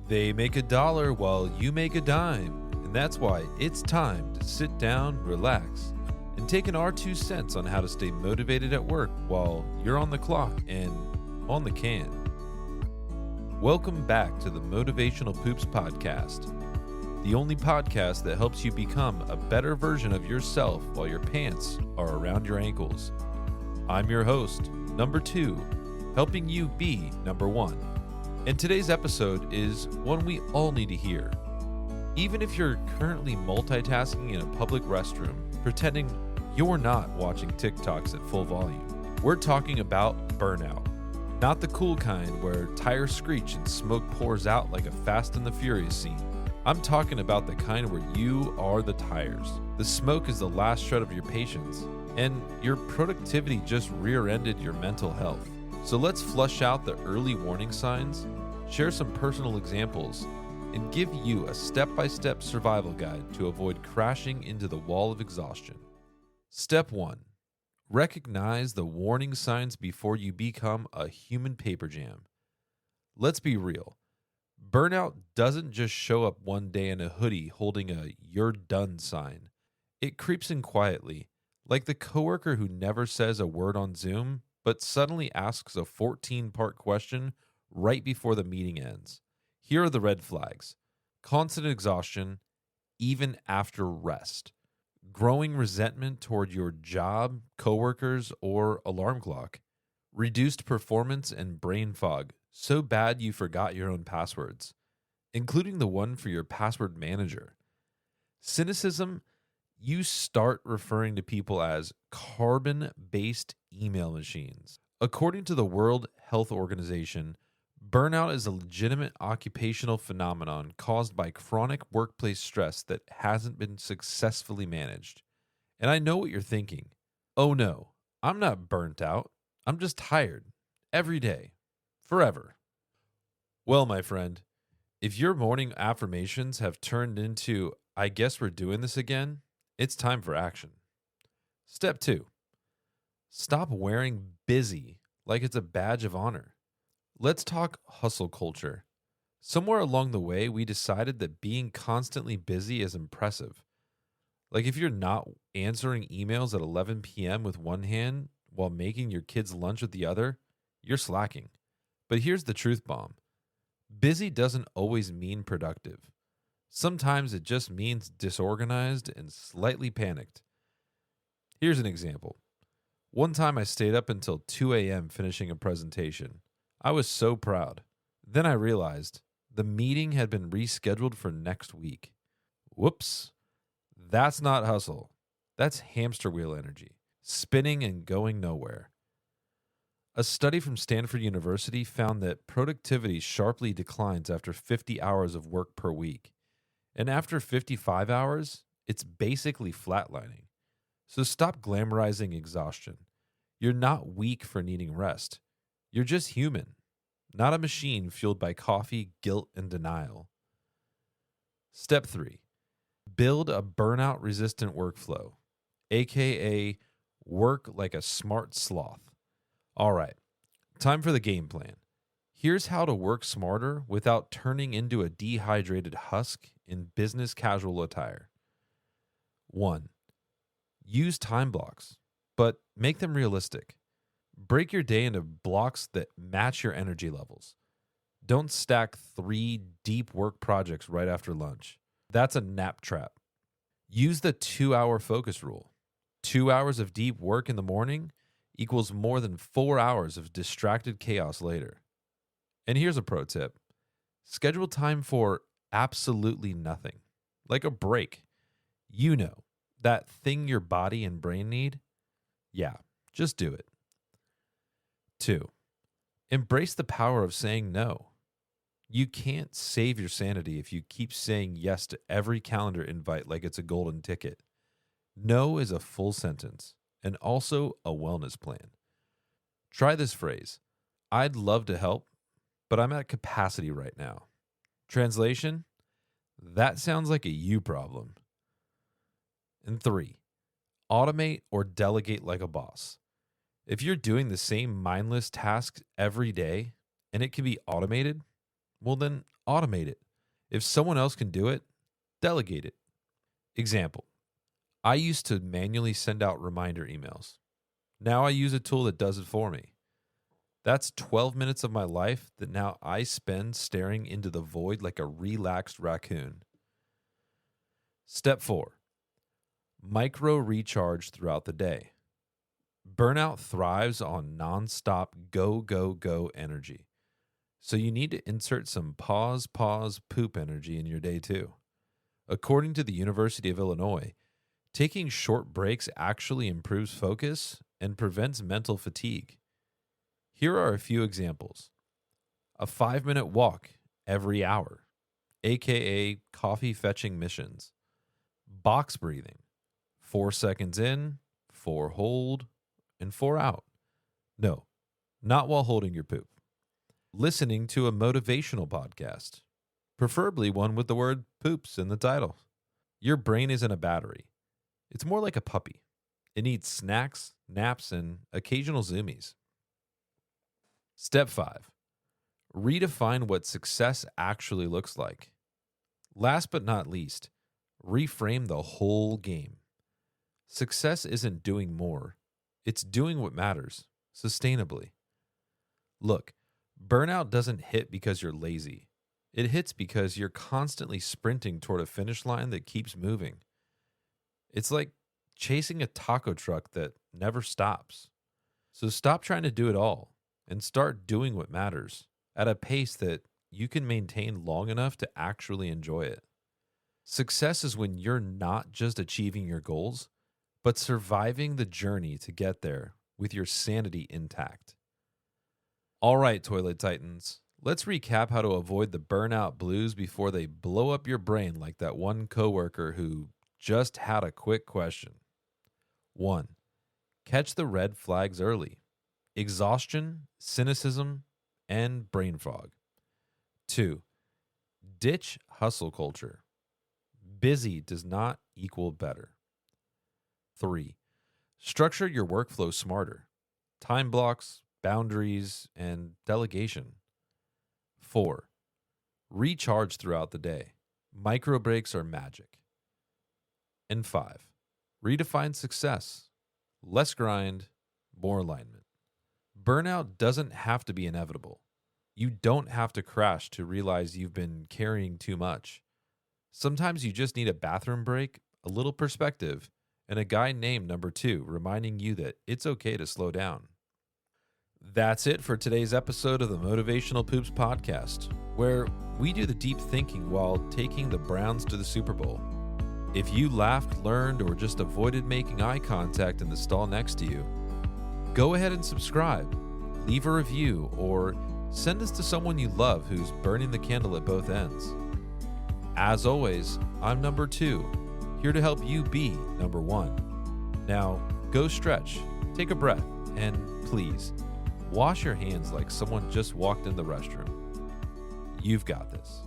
They make $1 while you make a dime, and that's why it's time to sit down, relax, and take an R2 cents on how to stay motivated at work while you're on the clock and on the can. Welcome back to the Motivational Poops Podcast, the only podcast that helps you become a better version of yourself while your pants are around your ankles. I'm your host, number 2, helping you be number 1. And today's episode is one we all need to hear. Even if you're currently multitasking in a public restroom, pretending you're not watching TikToks at full volume, we're talking about burnout. Not the cool kind where tires screech and smoke pours out like a Fast and the Furious scene. I'm talking about the kind where you are the tires. The smoke is the last shred of your patience, and your productivity just rear-ended your mental health. So let's flush out the early warning signs, share some personal examples, and give you a step-by-step survival guide to avoid crashing into the wall of exhaustion. Step 1. Recognize the warning signs before you become a human paper jam. Let's be real. Burnout doesn't just show up one day in a hoodie holding a "you're done" sign. It creeps in quietly, like the coworker who never says a word on Zoom, but suddenly asks a 14-part question right before the meeting ends. Here are the red flags. Constant exhaustion, even after rest. Growing resentment toward your job, coworkers, or alarm clock. Reduced performance and brain fog, so bad you forgot your own passwords, including the one for your password manager. Cynicism, you start referring to people as carbon-based email machines. According to the World Health Organization, burnout is a legitimate occupational phenomenon caused by chronic workplace stress that hasn't been successfully managed. And I know what you're thinking. Oh no, I'm not burnt out. I'm just tired. Every day. Forever. Well, my friend, if your morning affirmations have turned into, "I guess we're doing this again," it's time for action. Step 2. Stop wearing busy like it's a badge of honor. Let's talk hustle culture. Somewhere along the way, we decided that being constantly busy is impressive. Like if you're not answering emails at 11 p.m. with one hand while making your kids' lunch with the other, you're slacking. But here's the truth bomb. Busy doesn't always mean productive. Sometimes it just means disorganized and slightly panicked. Here's an example. One time I stayed up until 2 a.m. finishing a presentation. I was so proud. Then I realized the meeting had been rescheduled for next week. Whoops. That's not hustle. That's hamster wheel energy, spinning and going nowhere. A study from Stanford University found that productivity sharply declines after 50 hours of work per week. And after 55 hours, it's basically flatlining. So stop glamorizing exhaustion. You're not weak for needing rest. You're just human, not a machine fueled by coffee, guilt, and denial. Step 3. Build a burnout-resistant workflow, aka work like a smart sloth. All right, time for the game plan. Here's how to work smarter without turning into a dehydrated husk in business casual attire. 1. Use time blocks, but make them realistic. Break your day into blocks that match your energy levels. Don't stack 3 deep work projects right after lunch. That's a nap trap. Use the 2-hour focus rule. 2 hours of deep work in the morning equals more than 4 hours of distracted chaos later. And here's a pro tip. Schedule time for absolutely nothing, like a break. You know, that thing your body and brain need? Yeah, just do it. 2. Embrace the power of saying no. You can't save your sanity if you keep saying yes to every calendar invite like it's a golden ticket. No is a full sentence and also a wellness plan. Try this phrase. I'd love to help, but I'm at capacity right now. Translation? That sounds like a you problem. And 3, automate or delegate like a boss. If you're doing the same mindless tasks every day and it can be automated, Well, then automate it. If someone else can do it, delegate it. Example, I used to manually send out reminder emails. Now I use a tool that does it for me. That's 12 minutes of my life that now I spend staring into the void like a relaxed raccoon. Step 4, micro recharge throughout the day. Burnout thrives on nonstop go, go, go energy. So you need to insert some pause, poop energy in your day too. According to the University of Illinois, taking short breaks actually improves focus and prevents mental fatigue. Here are a few examples. A 5-minute walk every hour, aka coffee fetching missions. Box breathing, 4 seconds in, 4 hold, and 4 out. No, not while holding your poop. Listening to a motivational podcast, preferably one with the word poops in the title. Your brain isn't a battery. It's more like a puppy. It needs snacks, naps, and occasional zoomies. Step 5, redefine what success actually looks like. Last but not least, reframe the whole game. Success isn't doing more. It's doing what matters, sustainably. Look, burnout doesn't hit because you're lazy. It hits because you're constantly sprinting toward a finish line that keeps moving. It's like chasing a taco truck that never stops. So stop trying to do it all and start doing what matters at a pace that you can maintain long enough to actually enjoy it. Success is when you're not just achieving your goals, but surviving the journey to get there with your sanity intact. All right, Toilet Titans, let's recap how to avoid the burnout blues before they blow up your brain like that one coworker who just had a quick question. 1. Catch the red flags early. Exhaustion, cynicism, and brain fog. 2. Ditch hustle culture. Busy does not equal better. 3. Structure your workflow smarter. Time blocks, boundaries, and delegation. 4. Recharge throughout the day. Micro breaks are magic. And 5. Redefine success. Less grind, more alignment. Burnout doesn't have to be inevitable. You don't have to crash to realize you've been carrying too much. Sometimes you just need a bathroom break, a little perspective, and a guy named Number 2 reminding you that it's okay to slow down. That's it for today's episode of the Motivational Poops Podcast, where we do the deep thinking while taking the Browns to the Super Bowl. If you laughed, learned, or just avoided making eye contact in the stall next to you, go ahead and subscribe, leave a review, or send this to someone you love who's burning the candle at both ends. As always, I'm Number 2, here to help you be Number 1. Now, go stretch, take a breath, and please, wash your hands like someone just walked in the restroom. You've got this.